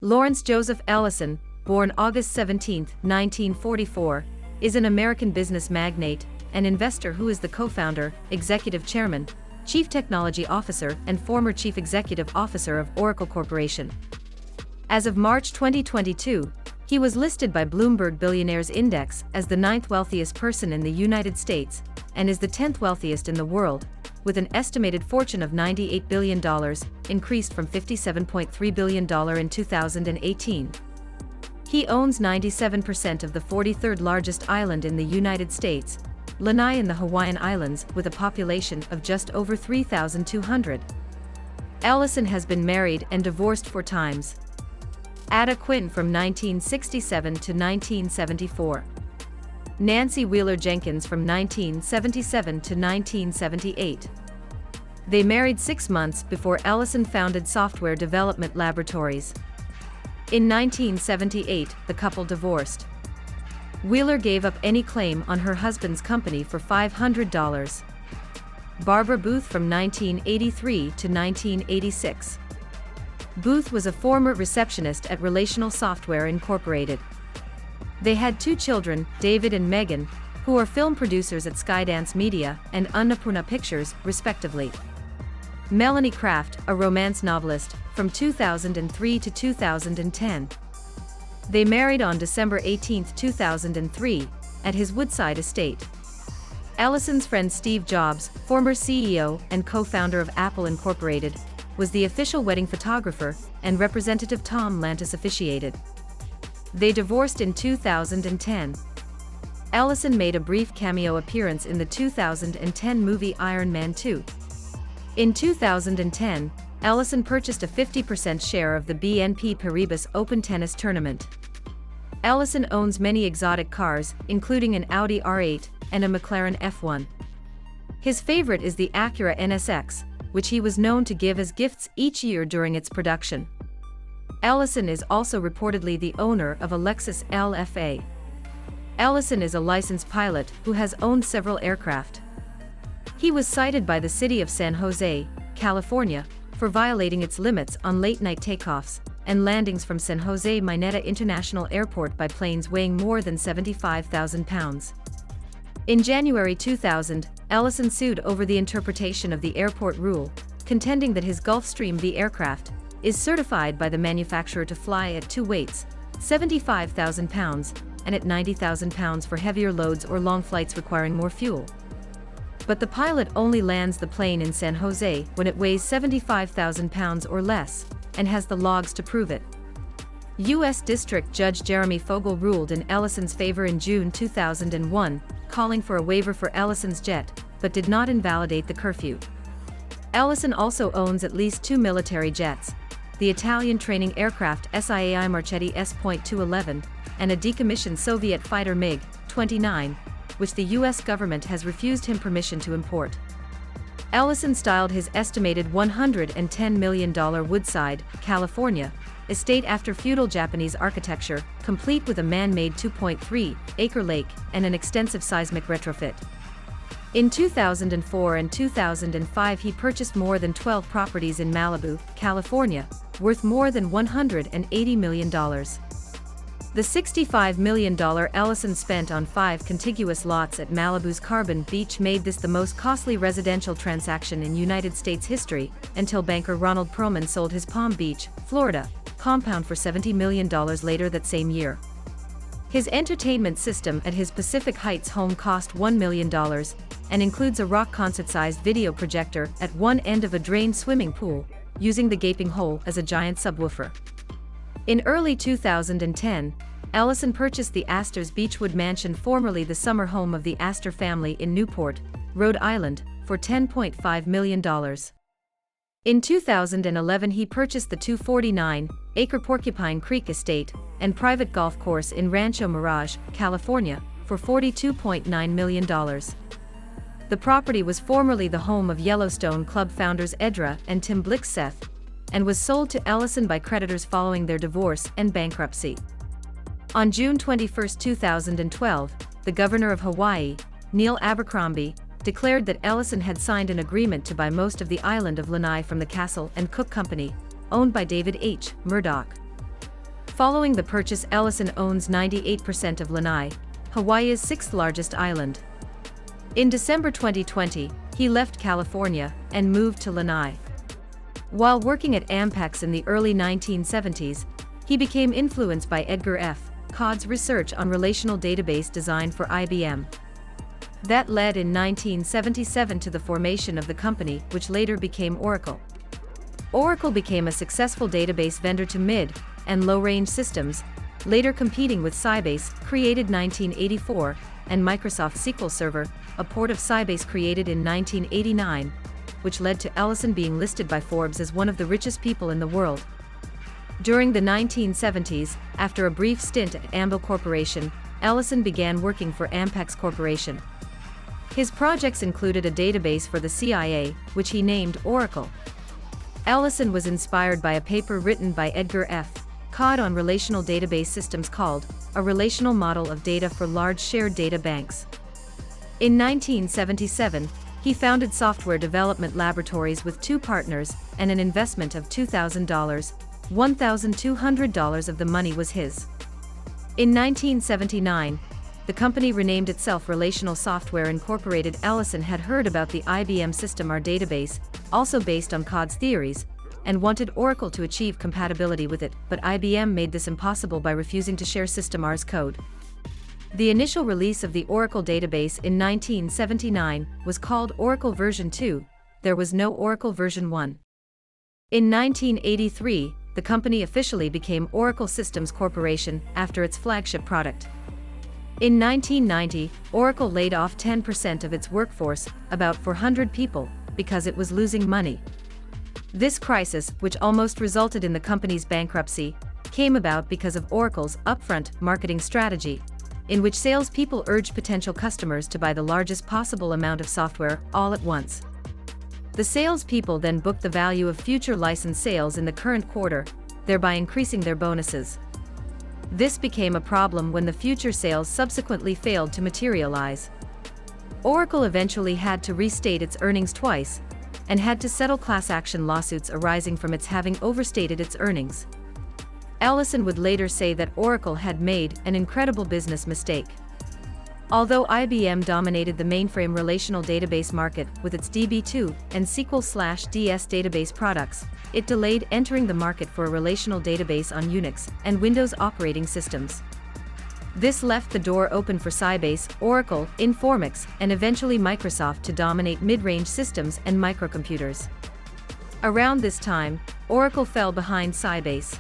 Lawrence Joseph Ellison, born August 17, 1944, is an American business magnate and investor who is the co-founder, executive chairman, chief technology officer and former chief executive officer of Oracle Corporation. As of March 2022, he was listed by Bloomberg Billionaires Index as the 9th wealthiest person in the United States and is the 10th wealthiest in the world, with an estimated fortune of $98 billion, increased from $57.3 billion in 2018. He owns 97% of the 43rd largest island in the United States, Lanai in the Hawaiian Islands, with a population of just over 3,200. Ellison has been married and divorced 4 times. Ada Quinn from 1967 to 1974. Nancy Wheeler Jenkins from 1977 to 1978. They married 6 months before Ellison founded Software Development Laboratories. In 1978, the couple divorced. Wheeler gave up any claim on her husband's company for $500. Barbara Booth from 1983 to 1986. Booth was a former receptionist at Relational Software Incorporated. They had 2 children, David and Megan, who are film producers at Skydance Media and Annapurna Pictures, respectively. Melanie Kraft, a romance novelist, from 2003 to 2010. They married on December 18, 2003, at his Woodside estate. Ellison's friend Steve Jobs, former CEO and co-founder of Apple Incorporated, was the official wedding photographer, and Representative Tom Lantis officiated. They divorced in 2010. Ellison made a brief cameo appearance in the 2010 movie Iron Man 2. In 2010, Ellison purchased a 50% share of the BNP Paribas Open Tennis Tournament. Ellison owns many exotic cars, including an Audi R8 and a McLaren F1. His favorite is the Acura NSX, which he was known to give as gifts each year during its production. Ellison is also reportedly the owner of a Lexus LFA. Ellison is a licensed pilot who has owned several aircraft. He was cited by the city of San Jose, California, for violating its limits on late-night takeoffs and landings from San Jose Mineta International Airport by planes weighing more than 75,000 pounds. In January 2000, Ellison sued over the interpretation of the airport rule, contending that his Gulfstream V aircraft is certified by the manufacturer to fly at 2 weights, 75,000 pounds, and at 90,000 pounds for heavier loads or long flights requiring more fuel. But the pilot only lands the plane in San Jose when it weighs 75,000 pounds or less, and has the logs to prove it. U.S. District Judge Jeremy Fogel ruled in Ellison's favor in June 2001, calling for a waiver for Ellison's jet, but did not invalidate the curfew. Ellison also owns at least 2 military jets, the Italian training aircraft SIAI Marchetti S.211, and a decommissioned Soviet fighter MiG-29, which the U.S. government has refused him permission to import. Ellison styled his estimated $110 million Woodside, California, estate after feudal Japanese architecture, complete with a man-made 2.3-acre lake and an extensive seismic retrofit. In 2004 and 2005 he purchased more than 12 properties in Malibu, California, worth more than $180 million. The $65 million Ellison spent on 5 contiguous lots at Malibu's Carbon Beach made this the most costly residential transaction in United States history, until banker Ronald Perlman sold his Palm Beach, Florida, compound for $70 million later that same year. His entertainment system at his Pacific Heights home cost $1 million, and includes a rock concert-sized video projector at one end of a drained swimming pool, using the gaping hole as a giant subwoofer. In early 2010, Ellison purchased the Astor's Beechwood Mansion, formerly the summer home of the Astor family in Newport, Rhode Island, for $10.5 million. In 2011 he purchased the 249-acre Porcupine Creek estate and private golf course in Rancho Mirage, California, for $42.9 million. The property was formerly the home of Yellowstone Club founders Edra and Tim Blixseth, and was sold to Ellison by creditors following their divorce and bankruptcy. On June 21, 2012, the governor of Hawaii, Neil Abercrombie, declared that Ellison had signed an agreement to buy most of the island of Lanai from the Castle and Cook Company, owned by David H. Murdoch. Following the purchase, Ellison owns 98% of Lanai, Hawaii's sixth-largest island. In December 2020, he left California and moved to Lanai. While working at Ampex in the early 1970s, he became influenced by Edgar F. Codd's research on relational database design for IBM. That led in 1977 to the formation of the company, which later became Oracle. Oracle became a successful database vendor to mid- and low-range systems, later competing with Sybase, created 1984, and Microsoft SQL Server, a port of Sybase created in 1989, which led to Ellison being listed by Forbes as one of the richest people in the world. During the 1970s, after a brief stint at Ambil Corporation, Ellison began working for Ampex Corporation. His projects included a database for the CIA, which he named Oracle. Ellison was inspired by a paper written by Edgar F. Codd on relational database systems called A Relational Model of Data for Large Shared Data Banks. In 1977, he founded software development laboratories with two partners and an investment of $2,000. $1,200 of the money was his. In 1979, the company renamed itself Relational Software Incorporated. Ellison had heard about the IBM System R database, also based on Codd's theories, and wanted Oracle to achieve compatibility with it, but IBM made this impossible by refusing to share System R's code. The initial release of the Oracle database in 1979 was called Oracle version 2, there was no Oracle version 1. In 1983, the company officially became Oracle Systems Corporation after its flagship product. In 1990, Oracle laid off 10% of its workforce, about 400 people, because it was losing money. This crisis, which almost resulted in the company's bankruptcy, came about because of Oracle's upfront marketing strategy, in which salespeople urged potential customers to buy the largest possible amount of software all at once. The salespeople then booked the value of future license sales in the current quarter, thereby increasing their bonuses. This became a problem when the future sales subsequently failed to materialize. Oracle eventually had to restate its earnings twice, and had to settle class action lawsuits arising from its having overstated its earnings. Ellison would later say that Oracle had made an incredible business mistake. Although IBM dominated the mainframe relational database market with its DB2 and SQL/DS database products, it delayed entering the market for a relational database on Unix and Windows operating systems. This left the door open for Sybase, Oracle, Informix, and eventually Microsoft to dominate mid-range systems and microcomputers. Around this time, Oracle fell behind Sybase.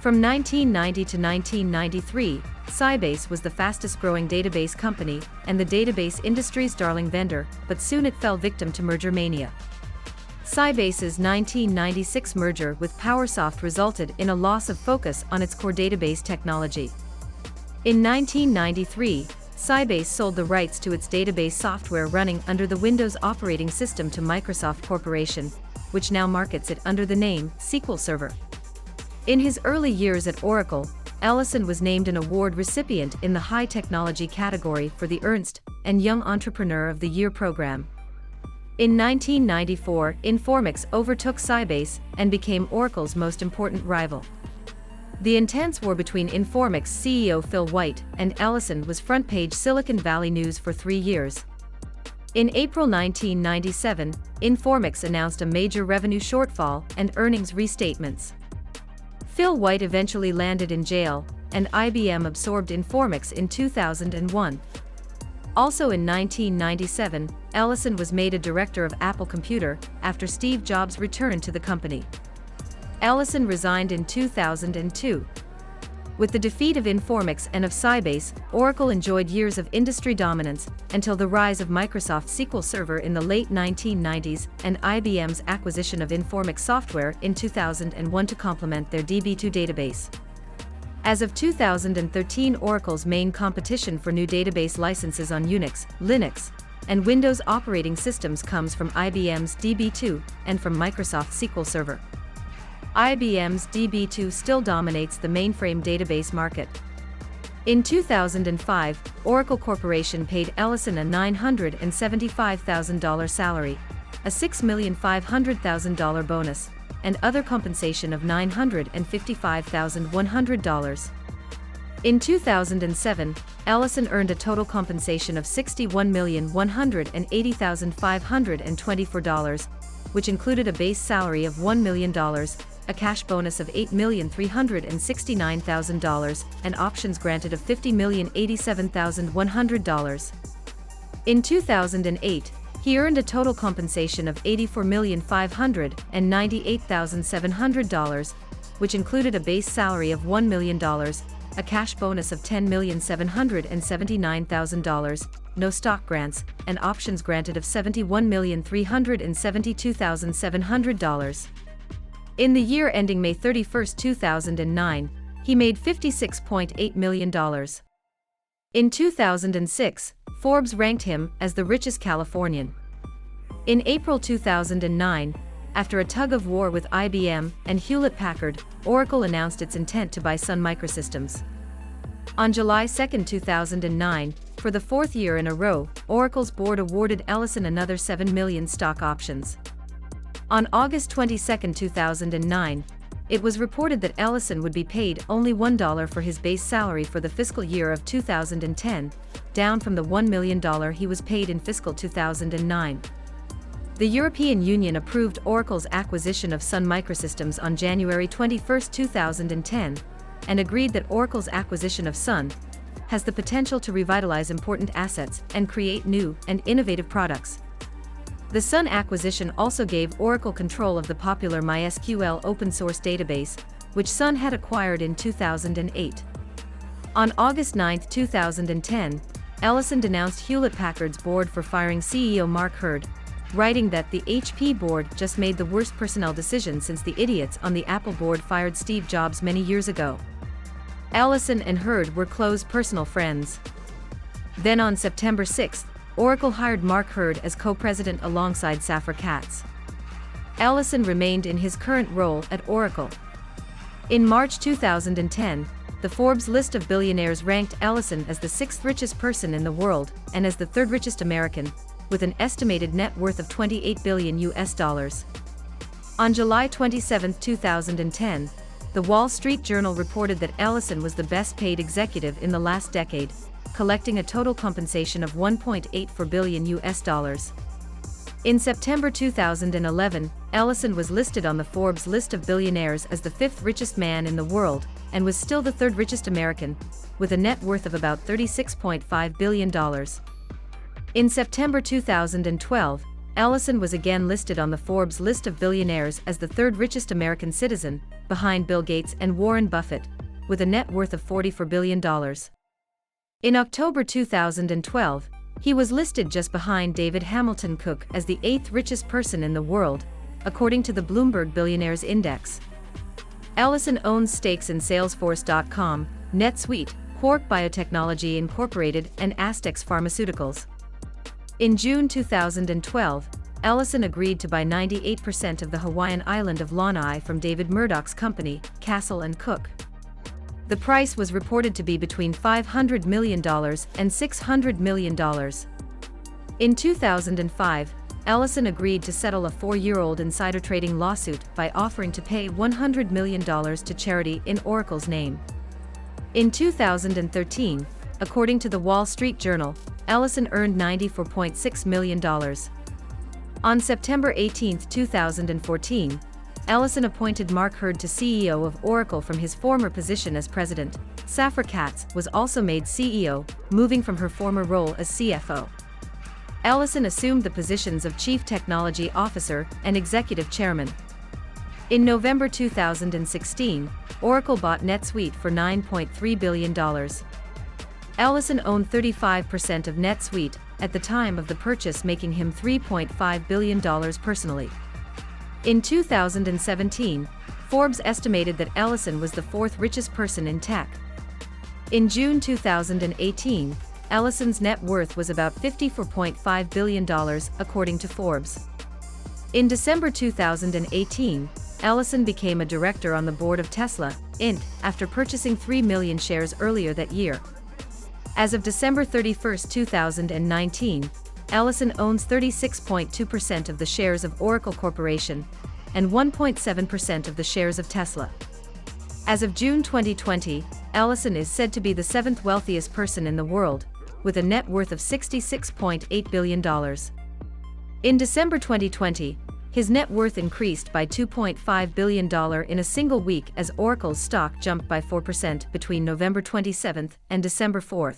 From 1990 to 1993, Sybase was the fastest-growing database company and the database industry's darling vendor, but soon it fell victim to merger mania. Sybase's 1996 merger with PowerSoft resulted in a loss of focus on its core database technology. In 1993, Sybase sold the rights to its database software running under the Windows operating system to Microsoft Corporation, which now markets it under the name SQL Server. In his early years at Oracle, Ellison was named an award recipient in the high technology category for the Ernst & Young Entrepreneur of the Year program. In 1994, Informix overtook Sybase and became Oracle's most important rival. The intense war between Informix CEO Phil White and Ellison was front-page Silicon Valley news for 3 years. In April 1997, Informix announced a major revenue shortfall and earnings restatements. Phil White eventually landed in jail, and IBM absorbed Informix in 2001. Also in 1997, Ellison was made a director of Apple Computer after Steve Jobs returned to the company. Ellison resigned in 2002. With the defeat of Informix and of Sybase, Oracle enjoyed years of industry dominance until the rise of Microsoft SQL Server in the late 1990s and IBM's acquisition of Informix Software in 2001 to complement their DB2 database. As of 2013, Oracle's main competition for new database licenses on Unix, Linux, and Windows operating systems comes from IBM's DB2 and from Microsoft SQL Server. IBM's DB2 still dominates the mainframe database market. In 2005, Oracle Corporation paid Ellison a $975,000 salary, a $6,500,000 bonus, and other compensation of $955,100. In 2007, Ellison earned a total compensation of $61,180,524, which included a base salary of $1 million, a cash bonus of $8,369,000, and options granted of $50,087,100. In 2008, he earned a total compensation of $84,598,700, which included a base salary of $1 million, a cash bonus of $10,779,000, no stock grants, and options granted of $71,372,700. In the year ending May 31, 2009, he made $56.8 million. In 2006, Forbes ranked him as the richest Californian. In April 2009, after a tug-of-war with IBM and Hewlett-Packard, Oracle announced its intent to buy Sun Microsystems. On July 2, 2009, for the fourth year in a row, Oracle's board awarded Ellison another 7 million stock options. On August 22, 2009, it was reported that Ellison would be paid only $1 for his base salary for the fiscal year of 2010, down from the $1 million he was paid in fiscal 2009. The European Union approved Oracle's acquisition of Sun Microsystems on January 21, 2010, and agreed that Oracle's acquisition of Sun has the potential to revitalize important assets and create new and innovative products. The Sun acquisition also gave Oracle control of the popular MySQL open-source database, which Sun had acquired in 2008. On August 9, 2010, Ellison denounced Hewlett-Packard's board for firing CEO Mark Hurd, writing that the HP board just made the worst personnel decision since the idiots on the Apple board fired Steve Jobs many years ago. Ellison and Hurd were close personal friends. Then on September 6, Oracle hired Mark Hurd as co-president alongside Safra Catz. Ellison remained in his current role at Oracle. In March 2010, the Forbes list of billionaires ranked Ellison as the sixth richest person in the world and as the third richest American, with an estimated net worth of $28 billion. On July 27, 2010, the Wall Street Journal reported that Ellison was the best-paid executive in the last decade, collecting a total compensation of $1.84 billion. In September 2011, Ellison was listed on the Forbes list of billionaires as the fifth richest man in the world, and was still the third richest American, with a net worth of about $36.5 billion. In September 2012, Ellison was again listed on the Forbes list of billionaires as the third richest American citizen, behind Bill Gates and Warren Buffett, with a net worth of $44 billion. In October 2012, he was listed just behind David Hamilton Cook as the eighth richest person in the world, according to the Bloomberg Billionaires Index. Ellison owns stakes in Salesforce.com, NetSuite, Quark Biotechnology Incorporated, and Astex Pharmaceuticals. In June 2012, Ellison agreed to buy 98% of the Hawaiian island of Lanai from David Murdoch's company, Castle & Cook. The price was reported to be between $500 million and $600 million. In 2005, Ellison agreed to settle a 4-year-old insider trading lawsuit by offering to pay $100 million to charity in Oracle's name. In 2013, according to the Wall Street Journal, Ellison earned $94.6 million. On September 18, 2014, Ellison appointed Mark Hurd to CEO of Oracle from his former position as president. Safra Catz was also made CEO, moving from her former role as CFO. Ellison assumed the positions of Chief Technology Officer and Executive Chairman. In November 2016, Oracle bought NetSuite for $9.3 billion. Ellison owned 35% of NetSuite at the time of the purchase, making him $3.5 billion personally. In 2017, Forbes estimated that Ellison was the fourth richest person in tech. In June 2018, Ellison's net worth was about $54.5 billion, according to Forbes. In December 2018, Ellison became a director on the board of Tesla, Inc., after purchasing 3 million shares earlier that year. As of December 31, 2019, Ellison owns 36.2% of the shares of Oracle Corporation, and 1.7% of the shares of Tesla. As of June 2020, Ellison is said to be the seventh wealthiest person in the world, with a net worth of $66.8 billion. In December 2020, his net worth increased by $2.5 billion in a single week as Oracle's stock jumped by 4% between November 27 and December 4.